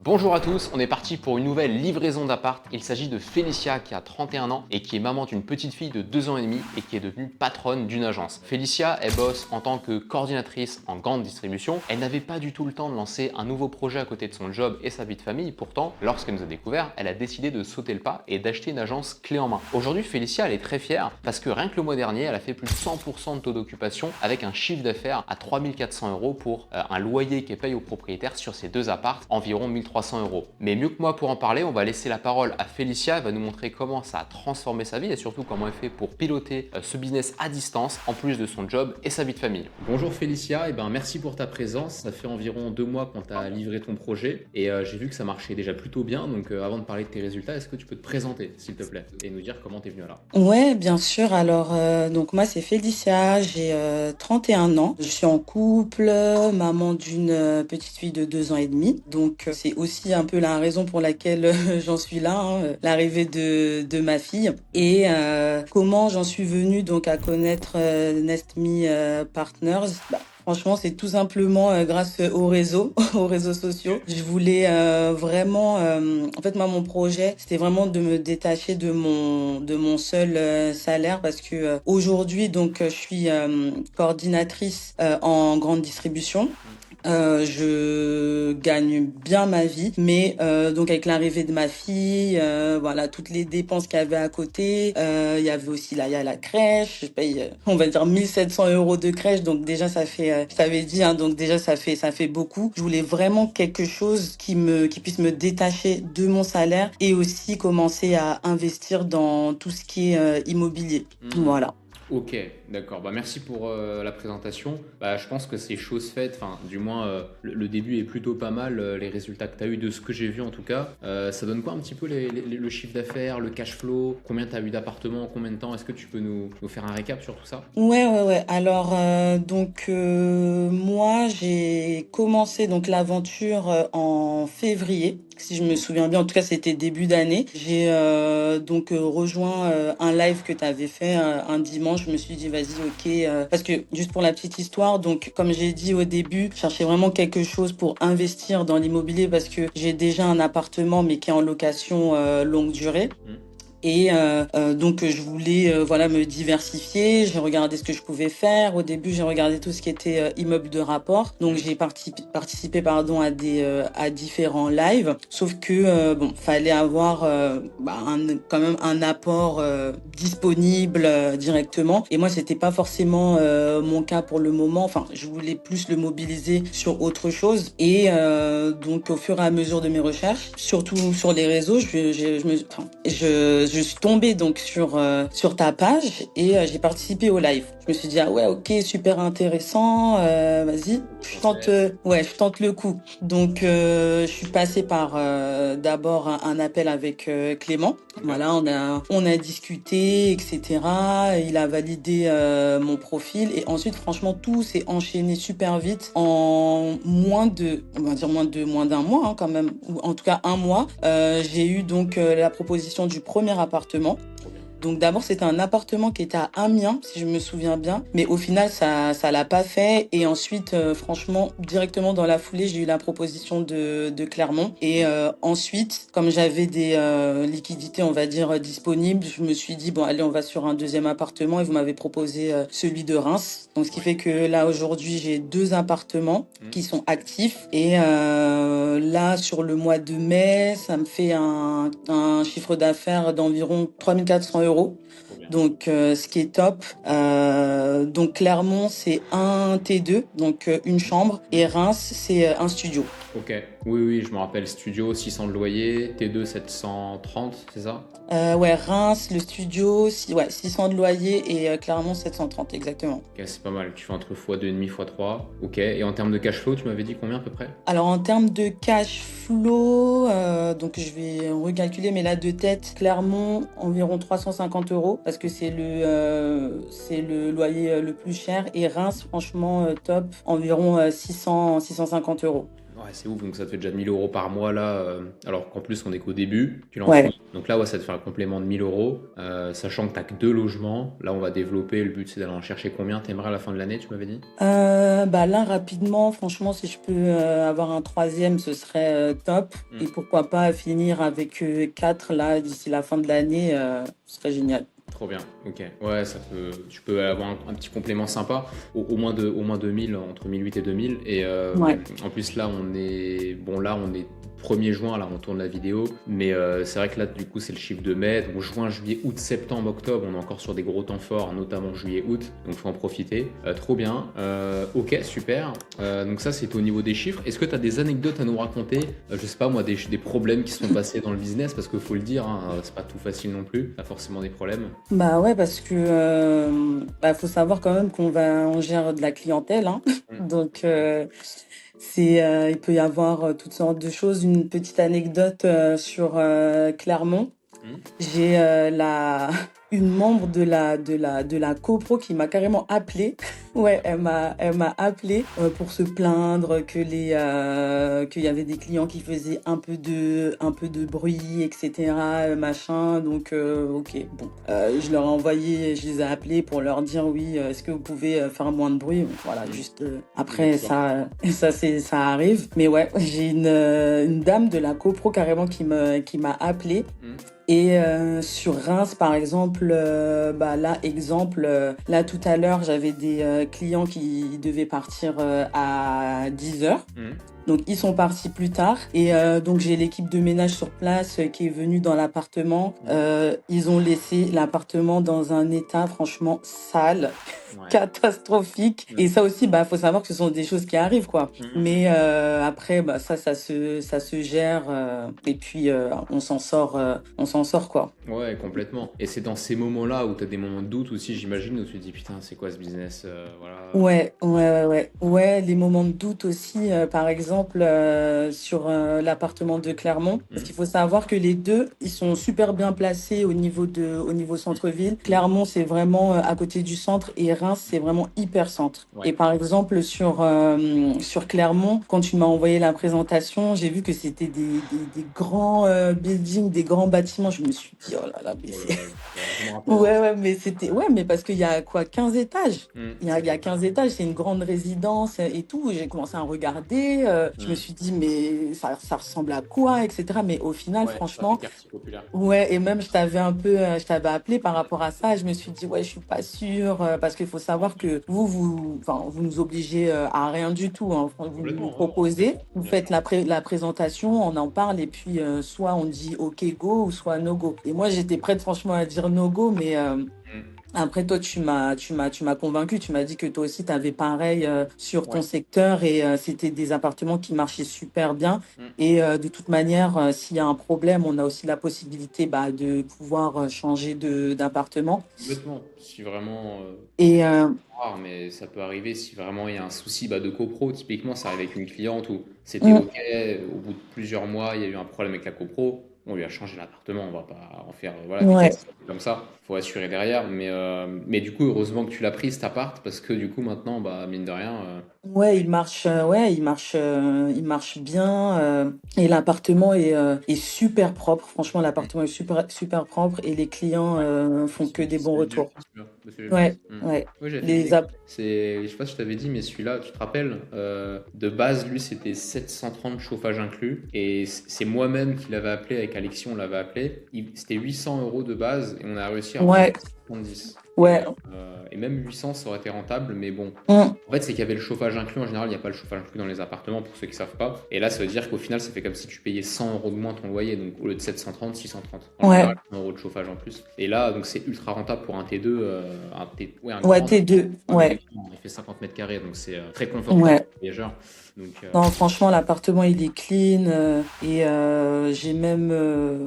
Bonjour à tous, on est parti pour une nouvelle livraison d'appart. Il s'agit de Félicia qui a 31 ans et qui est maman d'une petite fille de 2 ans et demi et qui est devenue patronne d'une agence. Félicia, elle bosse en tant que coordinatrice en grande distribution. Elle n'avait pas du tout le temps de lancer un nouveau projet à côté de son job et sa vie de famille. Pourtant, lorsqu'elle nous a découvert, elle a décidé de sauter le pas et d'acheter une agence clé en main. Aujourd'hui, Félicia, elle est très fière parce que rien que le mois dernier, elle a fait plus de 100% de taux d'occupation avec un chiffre d'affaires à 3400 € pour un loyer qu'elle paye aux propriétaires sur ses deux apparts, environ 1300 €. Mais mieux que moi pour en parler, on va laisser la parole à Félicia. Elle va nous montrer comment ça a transformé sa vie et surtout comment elle fait pour piloter ce business à distance en plus de son job et sa vie de famille. Bonjour Félicia, merci pour ta présence. Ça fait environ 2 mois qu'on t'a livré ton projet et j'ai vu que ça marchait déjà plutôt bien. Donc avant de parler de tes résultats, est-ce que tu peux te présenter s'il te plaît et nous dire comment tu es venue là? Ouais, bien sûr. Alors, donc moi, c'est Félicia, j'ai 31 ans. Je suis en couple, maman d'une petite fille de 2 ans et demi. Donc, c'est aussi un peu la raison pour laquelle j'en suis là, hein, l'arrivée de ma fille. Et comment j'en suis venue donc à connaître Nest Me Partners. Franchement, c'est tout simplement grâce aux réseaux, aux réseaux sociaux. Je voulais vraiment, en fait, moi, mon projet, c'était vraiment de me détacher de mon seul salaire parce que aujourd'hui, donc, je suis coordinatrice en grande distribution. Je gagne bien ma vie, mais donc avec l'arrivée de ma fille, voilà toutes les dépenses qu'il y avait à côté. Il y avait aussi il y a la crèche. Je paye, on va dire 1700 € de crèche, donc déjà ça fait, je t'avais dit, hein, donc déjà ça fait beaucoup. Je voulais vraiment quelque chose qui puisse me détacher de mon salaire et aussi commencer à investir dans tout ce qui est immobilier. Voilà. Ok, d'accord. Merci pour la présentation. Je pense que c'est chose faite. Enfin, du moins, le début est plutôt pas mal. Les résultats que tu as eu de ce que j'ai vu en tout cas. Ça donne quoi un petit peu le chiffre d'affaires, le cash flow? Combien tu as eu d'appartements? Combien de temps? Est-ce que tu peux nous faire un récap sur tout ça? Ouais. Alors, donc, moi, j'ai commencé donc l'aventure en février, si je me souviens bien. En tout cas, c'était début d'année. J'ai donc rejoint un live que tu avais fait un dimanche. Je me suis dit, vas-y, ok. Parce que, juste pour la petite histoire, donc, comme j'ai dit au début, je cherchais vraiment quelque chose pour investir dans l'immobilier parce que j'ai déjà un appartement, mais qui est en location longue durée. Et donc je voulais voilà me diversifier. J'ai regardé ce que je pouvais faire. Au début, j'ai regardé tout ce qui était immeuble de rapport. Donc j'ai participé pardon à différents lives. Sauf que bon, fallait avoir quand même un apport disponible directement. Et moi, c'était pas forcément mon cas pour le moment. Enfin, je voulais plus le mobiliser sur autre chose. Et donc au fur et à mesure de mes recherches, surtout sur les réseaux, je suis tombée donc sur ta page et j'ai participé au live. Je me suis dit ah ouais, ok, super intéressant, vas-y, je tente le coup. Donc je suis passée par d'abord un appel avec Clément. Voilà, on a discuté, etc. Il a validé mon profil et ensuite franchement tout s'est enchaîné super vite en moins d'un mois, hein, quand même, ou en tout cas un mois. J'ai eu donc la proposition du premier appartement. Donc d'abord c'était un appartement qui était à Amiens, si je me souviens bien, mais au final ça l'a pas fait. Et ensuite franchement directement dans la foulée j'ai eu la proposition de Clermont. Et ensuite comme j'avais des liquidités on va dire disponibles, je me suis dit bon allez on va sur un deuxième appartement et vous m'avez proposé celui de Reims. Donc ce qui fait que là aujourd'hui j'ai 2 appartements qui sont actifs. Et là sur le mois de mai ça me fait un chiffre d'affaires d'environ 3400 €. Donc ce qui est top. Donc Clermont c'est un T2, donc une chambre, et Reims c'est un studio. Ok, oui, je me rappelle, studio, 600 de loyer, T2 730, c'est ça? Ouais, Reims, le studio, 600 de loyer et Clermont 730 exactement. Ok, c'est pas mal, tu fais entre x2,5, x3. Ok, et en termes de cash flow, tu m'avais dit combien à peu près? Alors en termes de cash flow, donc je vais recalculer, mais là de tête, Clermont environ 350 € parce que c'est le loyer le plus cher, et Reims franchement top, environ 650 €. Ouais, c'est ouf, donc ça te fait déjà 1 000 € par mois là, alors qu'en plus on est qu'au début, tu lances Ouais. tout. Donc là, ouais, ça te fait un complément de 1 000 €, sachant que t'as que 2 logements. Là, on va développer, le but c'est d'aller en chercher combien t'aimerais à la fin de l'année, tu m'avais dit? Bah là, rapidement, franchement, si je peux avoir un troisième, ce serait top. Hmm. Et pourquoi pas finir avec quatre là d'ici la fin de l'année, ce serait génial. Trop bien, ok. Ouais, tu peux avoir un petit complément sympa, au moins 2000, entre 1008 et 2000. Et Ouais. en plus, là, on est 1er juin, là, on tourne la vidéo. Mais c'est vrai que là, du coup, c'est le chiffre de mai. Donc juin, juillet, août, septembre, octobre, on est encore sur des gros temps forts, notamment juillet, août. Donc faut en profiter. Trop bien. Ok, super. Donc ça, c'est au niveau des chiffres. Est-ce que tu as des anecdotes à nous raconter? Je sais pas, moi, des problèmes qui se sont passés dans le business, parce qu'il faut le dire, hein, c'est pas tout facile non plus. T'as forcément des problèmes. Bah ouais, parce que bah, faut savoir quand même on gère de la clientèle, hein. Mm. Donc il peut y avoir toutes sortes de choses. Une petite anecdote sur Clermont. Mm. J'ai une membre de la copro qui m'a carrément appelé. Ouais, elle m'a appelé pour se plaindre qu'il y avait des clients qui faisaient un peu de bruit, etc. Machin. Donc, ok, bon. Je les ai appelés pour leur dire oui, est-ce que vous pouvez faire moins de bruit? Voilà, Mm. juste Donc, après ça arrive. Mais ouais, j'ai une dame de la copro carrément qui m'a appelé. mm. Et sur Reims, par exemple, bah là, exemple, là tout à l'heure, j'avais des clients qui devaient partir à 10 heures. Mm. Donc ils sont partis plus tard. Et donc j'ai l'équipe de ménage sur place qui est venue dans l'appartement. Ils ont laissé l'appartement dans un état franchement sale, Ouais. catastrophique. Mm. Et ça aussi, bah faut savoir que ce sont des choses qui arrivent, quoi. Mm, mm, mm. Mais après, bah ça se gère. Et puis on s'en sort, quoi. Ouais, complètement. Et c'est dans ces moments-là où tu as des moments de doute aussi, j'imagine, où tu te dis putain, c'est quoi ce business? Voilà. Ouais, ouais, Ouais. ouais, ouais. Ouais, les moments de doute aussi, par exemple, sur l'appartement de Clermont. Parce Mm. qu'il faut savoir que les deux, ils sont super bien placés au niveau centre-ville. Clermont, c'est vraiment à côté du centre et Reims, c'est vraiment hyper centre. Ouais. Et par exemple, sur Clermont, quand tu m'as envoyé la présentation, j'ai vu que c'était des grands buildings, des grands bâtiments. Je me suis dit, oh là là, mais Oh là c'est... là, je me rappelle, hein. Ouais, ouais, mais c'était... Ouais, mais parce qu'il y a quoi, 15 étages? Il y a 15 étages, c'est une grande résidence et tout. J'ai commencé à regarder. Je me Mm. suis dit, mais ça ressemble à quoi, etc. Mais au final, Ouais, ça fait franchement, quartier populaire. ouais, et même je t'avais appelé par rapport à ça. Je me suis dit, ouais, je suis pas sûre parce qu'il faut savoir que enfin, vous nous obligez à rien du tout, hein. Enfin, vous nous Complètement, ouais, ouais, proposez, vous bien faites sûr. la présentation, on en parle et puis soit on dit OK go ou soit no go. Et moi, j'étais prête franchement à dire no go, mais Mm. après, toi, tu m'as convaincu. Tu m'as dit que toi aussi, tu avais pareil sur ton Ouais. secteur et c'était des appartements qui marchaient super bien. Mm. Et de toute manière, s'il y a un problème, on a aussi la possibilité bah, de pouvoir changer d'appartement. Complètement. Si vraiment, Et c'est rare, mais ça peut arriver si vraiment il y a un souci bah, de copro. Typiquement, ça arrive avec une cliente où c'était mm, OK, au bout de plusieurs mois, il y a eu un problème avec la copro. On lui a changé l'appartement, on va pas en faire voilà, des ouais. caisses comme ça. Faut assurer derrière. Mais du coup, heureusement que tu l'as pris cet appart parce que du coup, maintenant, bah, mine de rien, Ouais, il marche bien. Et l'appartement est super propre. Franchement, l'appartement est super, super propre et les clients ouais, font que des bons c'est mieux. retours. C'est mieux. C'est mieux. Ouais, Mm. ouais. Oui, j'avais fait le Les calcul. app- Je sais pas si je t'avais dit, mais celui-là, tu te rappelles, de base, lui, c'était 730 chauffage inclus. Et c'est moi-même qui l'avais appelé, avec Alexis, on l'avait appelé. C'était 800 € de base et on a réussi à avoir Ouais, 970. ouais. Et même 800, ça aurait été rentable, mais bon. Mm. En fait, c'est qu'il y avait le chauffage inclus. En général, il n'y a pas le chauffage inclus dans les appartements, pour ceux qui ne savent pas. Et là, ça veut dire qu'au final, ça fait comme si tu payais 100 € de moins ton loyer. Donc, au lieu de 730, 630. En Ouais, général, 100 € de chauffage en plus. Et là, donc c'est ultra rentable pour un T2, ouais, un ouais, grand. T2. Ouais, mais il Ouais, est grand, il fait 50 mètres carrés, donc c'est très confortable ouais. pour les voyageurs. Donc, Non, franchement, l'appartement, il est clean. Et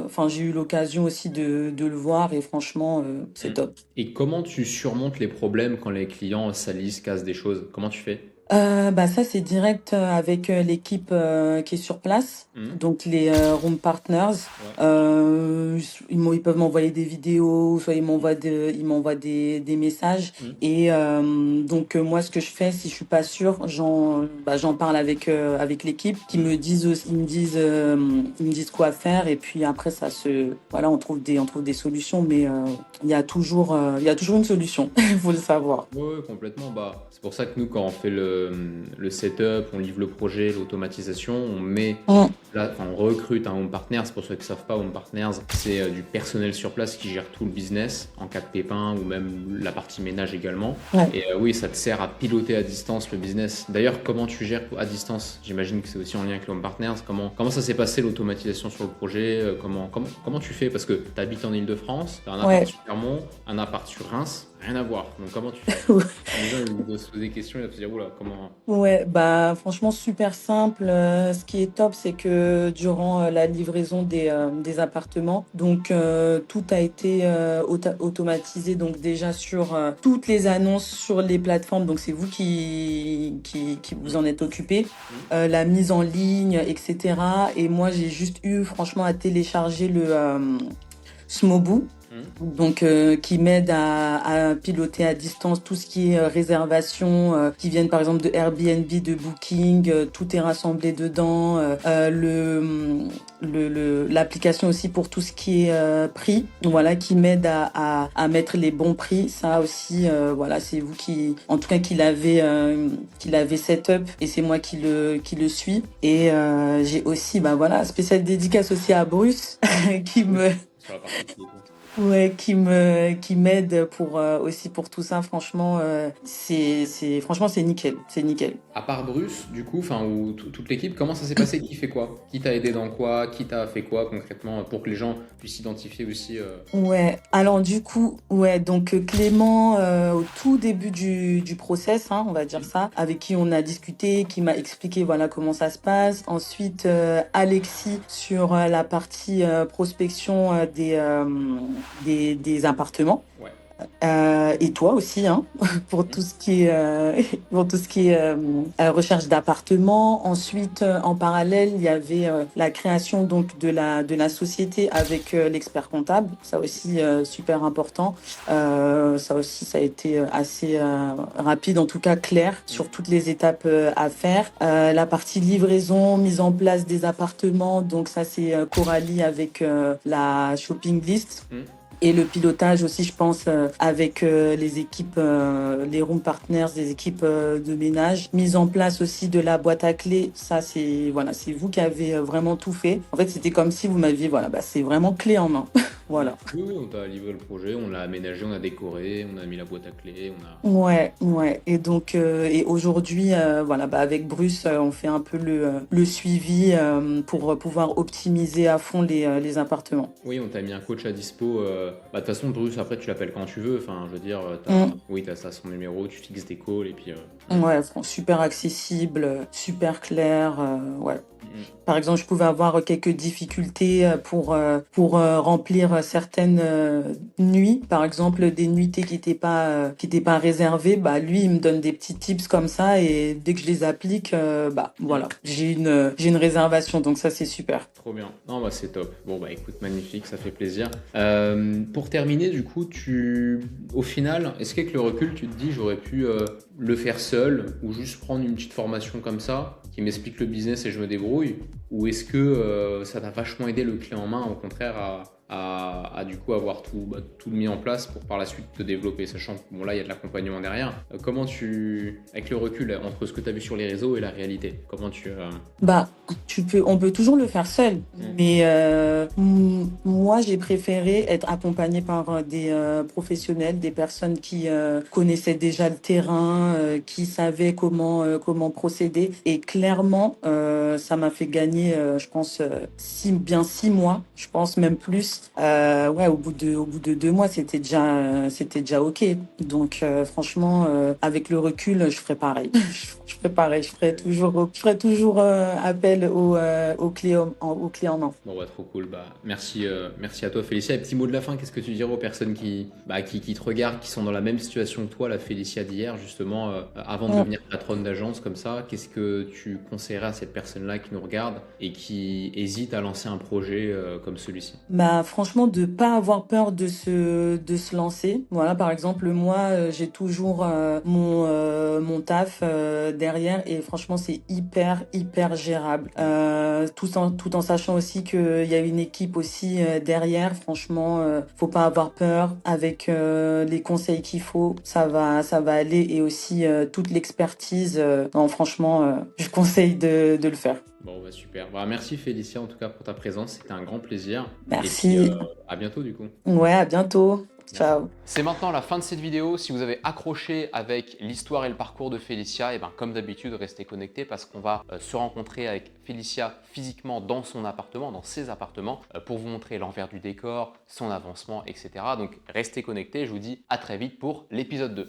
enfin, j'ai eu l'occasion aussi de le voir et franchement, c'est mm. top. Et comment tu surmontes les problèmes quand les clients salissent, cassent des choses? Comment tu fais? Bah ça c'est direct avec l'équipe qui est sur place, Mhm. donc les room partners. Ouais. Ils peuvent m'envoyer des vidéos, soit ils m'envoient des messages. Mhm. Et donc moi ce que je fais, si je suis pas sûre, j'en parle avec l'équipe, qui Mhm. me disent ils me disent quoi faire. Et puis après voilà, on trouve des solutions, mais il y a toujours une solution, faut le savoir. Ouais, ouais, complètement. Bah, c'est pour ça que nous, quand on fait le setup, on livre le projet, l'automatisation, Mm. enfin, on recrute un home partner. C'est pour ceux qui ne savent pas, home partners, c'est du personnel sur place qui gère tout le business en cas de pépin ou même la partie ménage également. Ouais. Et oui, ça te sert à piloter à distance le business. D'ailleurs, comment tu gères à distance? J'imagine que c'est aussi en lien avec le home partners. Comment ça s'est passé l'automatisation sur le projet? Comment tu fais? Parce que tu habites en Île-de-France, tu as un appart Ouais. sur Clermont, un appart sur Reims. Rien à voir. Donc comment tu fais? Les gens ils doivent se poser des questions, ils doivent se dire, oula, comment... Ouais, bah franchement super simple. Ce qui est top, c'est que durant la livraison des appartements, donc tout a été automatisé. Donc déjà sur toutes les annonces sur les plateformes, donc c'est vous qui vous en êtes occupé, la mise en ligne, etc. Et moi j'ai juste eu franchement à télécharger le Smobu, donc qui m'aide à piloter à distance tout ce qui est réservation, qui viennent par exemple de Airbnb, de Booking, tout est rassemblé dedans. L'application aussi pour tout ce qui est prix, voilà, qui m'aide à mettre les bons prix. Ça aussi, voilà, c'est vous en tout cas, qui l'avez setup, et c'est moi qui le suis. Et j'ai aussi, bah voilà, spéciale dédicace aussi à Bruce qui Oui, me sur la partie pilotage. Ouais, qui m'aide pour aussi pour tout ça. Franchement, franchement c'est nickel, c'est nickel. À part Bruce, du coup, enfin, ou toute l'équipe, comment ça s'est passé? Qui fait quoi? Qui t'a aidé dans quoi? Qui t'a fait quoi concrètement pour que les gens puissent s'identifier aussi Ouais, alors du coup, ouais, donc Clément, au tout début du process, hein, on va dire ça, avec qui on a discuté, qui m'a expliqué voilà comment ça se passe. Ensuite, Alexis sur la partie prospection des appartements. Ouais. Et toi aussi, hein, pour tout ce qui est, pour tout ce qui est recherche d'appartements. Ensuite, en parallèle, il y avait la création donc de la société avec l'expert comptable. Ça aussi, super important. Ça aussi, ça a été assez rapide, en tout cas clair sur toutes les étapes à faire. La partie livraison, mise en place des appartements. Donc ça, c'est Coralie avec la shopping list. Hmm. Et le pilotage aussi, je pense, avec les équipes, les room partners, des équipes de ménage. Mise en place aussi de la boîte à clés. Ça, c'est voilà, c'est vous qui avez vraiment tout fait. En fait, c'était comme si vous m'aviez, voilà, bah, c'est vraiment clé en main. Voilà. Oui, oui, on t'a livré le projet, on l'a aménagé, on a décoré, on a mis la boîte à clés, on a... Ouais, ouais. Et donc, et aujourd'hui, voilà, bah, avec Bruce, on fait un peu le suivi pour pouvoir optimiser à fond les appartements. Oui, on t'a mis un coach à dispo. Bah, de toute façon, Bruce, après, tu l'appelles quand tu veux. Enfin, je veux dire, Mm. oui, t'as ça, son numéro, tu fixes des calls et puis... Ouais, super accessible, super clair, ouais. Mm. Par exemple, je pouvais avoir quelques difficultés pour remplir certaines nuits. Par exemple, des nuitées qui étaient pas réservées. Bah, lui, il me donne des petits tips comme ça, et dès que je les applique, bah, voilà, j'ai une réservation. Donc ça, c'est super. Trop bien. Non, bah c'est top. Bon, bah écoute, magnifique, ça fait plaisir. Pour terminer, du coup, au final, est-ce qu'avec le recul, tu te dis, j'aurais pu le faire seul ou juste prendre une petite formation comme ça qui m'explique le business et je me débrouille? Ou est-ce que ça t'a vachement aidé le clé en main, au contraire, à du coup avoir tout mis en place pour par la suite te développer, sachant que bon là il y a de l'accompagnement derrière. Comment avec le recul entre ce que tu as vu sur les réseaux et la réalité, comment tu... Bah, on peut toujours le faire seul, mais moi j'ai préféré être accompagnée par des professionnels, des personnes qui connaissaient déjà le terrain, qui savaient comment procéder. Et clairement, ça m'a fait gagner, je pense, 6 mois, je pense même plus, Ouais, au bout de 2 mois, c'était déjà ok. Donc, franchement, avec le recul, je ferais pareil. Je ferais pareil. Je ferais toujours appel aux clés en main. Bon, bah, trop cool. Bah, merci, merci à toi, Félicia. Et petit mot de la fin, qu'est-ce que tu dirais aux personnes qui te regardent, qui sont dans la même situation que toi, la Félicia d'hier, justement, avant de devenir patronne d'agence comme ça? Qu'est-ce que tu conseillerais à cette personne-là qui nous regarde et qui hésite à lancer un projet comme celui-ci? Bah franchement de pas avoir peur de se lancer. Voilà, par exemple moi j'ai toujours mon taf derrière et franchement c'est hyper gérable. Tout en sachant aussi qu'il y a une équipe aussi derrière. Franchement faut pas avoir peur avec les conseils qu'il faut. Ça va aller et aussi toute l'expertise. Non franchement je conseille de le faire. Bon, bah, super. Bah, merci, Félicia, en tout cas, pour ta présence. C'était un grand plaisir. Et puis, Merci. à bientôt, du coup. Ouais, à bientôt. Merci. Ciao. C'est maintenant la fin de cette vidéo. Si vous avez accroché avec l'histoire et le parcours de Félicia, et ben comme d'habitude, restez connectés parce qu'on va se rencontrer avec Félicia physiquement dans son appartement, dans ses appartements, pour vous montrer l'envers du décor, son avancement, etc. Donc restez connectés. Je vous dis à très vite pour l'épisode 2.